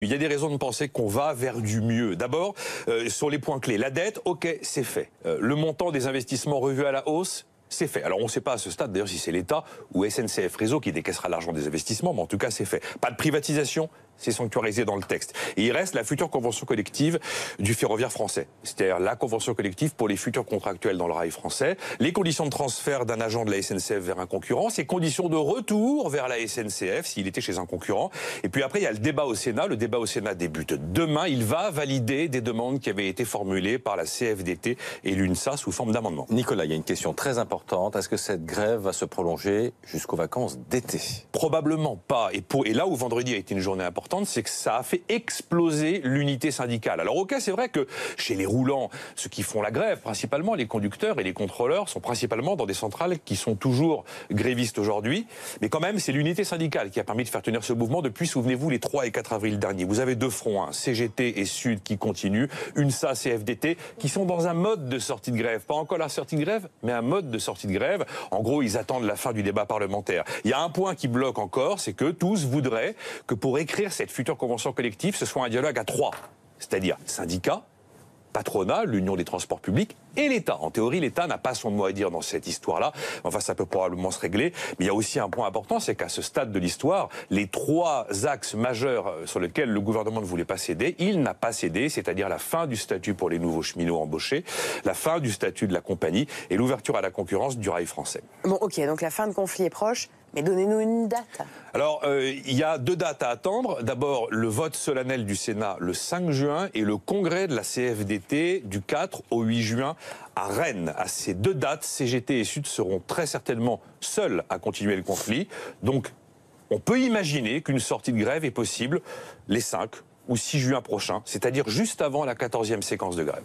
Il y a des raisons de penser qu'on va vers du mieux. D'abord, sur les points clés, la dette, ok, c'est fait. Le montant des investissements revu à la hausse, c'est fait. Alors on ne sait pas à ce stade d'ailleurs si c'est l'État ou SNCF Réseau qui décaissera l'argent des investissements, mais en tout cas c'est fait. Pas de privatisation, c'est sanctuarisé dans le texte. Et il reste la future convention collective du ferroviaire français. C'est-à-dire la convention collective pour les futurs contractuels dans le rail français, les conditions de transfert d'un agent de la SNCF vers un concurrent, ses conditions de retour vers la SNCF s'il était chez un concurrent. Et puis après il y a le débat au Sénat. Le débat au Sénat débute demain. Il va valider des demandes qui avaient été formulées par la CFDT et l'UNSA sous forme d'amendement. Nicolas, il y a une question très importante. Est-ce que cette grève va se prolonger jusqu'aux vacances d'été? Probablement pas. Et là où vendredi a été une journée importante, c'est que ça a fait exploser l'unité syndicale. Alors ok, c'est vrai que chez les roulants, ceux qui font la grève, principalement les conducteurs et les contrôleurs, sont principalement dans des centrales qui sont toujours grévistes aujourd'hui. Mais quand même, c'est l'unité syndicale qui a permis de faire tenir ce mouvement depuis, souvenez-vous, les 3 et 4 avril dernier. Vous avez deux fronts, CGT et Sud qui continuent, UNSA, CFDT, qui sont dans un mode de sortie de grève. Pas encore la sortie de grève, mais un mode de sortie de grève. En gros, ils attendent la fin du débat parlementaire. Il y a un point qui bloque encore, c'est que tous voudraient que pour écrire cette future convention collective, ce soit un dialogue à 3. C'est-à-dire syndicats, patronat, l'Union des transports publics et l'État. En théorie, l'État n'a pas son mot à dire dans cette histoire-là. Enfin, ça peut probablement se régler. Mais il y a aussi un point important, c'est qu'à ce stade de l'histoire, les 3 axes majeurs sur lesquels le gouvernement ne voulait pas céder, il n'a pas cédé, c'est-à-dire la fin du statut pour les nouveaux cheminots embauchés, la fin du statut de la compagnie et l'ouverture à la concurrence du rail français. Bon, ok, donc la fin de conflit est proche. Mais donnez-nous une date. Alors, il y a 2 dates à attendre. D'abord, le vote solennel du Sénat le 5 juin et le congrès de la CFDT du 4 au 8 juin à Rennes. À ces 2 dates, CGT et Sud seront très certainement seuls à continuer le conflit. Donc, on peut imaginer qu'une sortie de grève est possible les 5 ou 6 juin prochains, c'est-à-dire juste avant la 14e séquence de grève.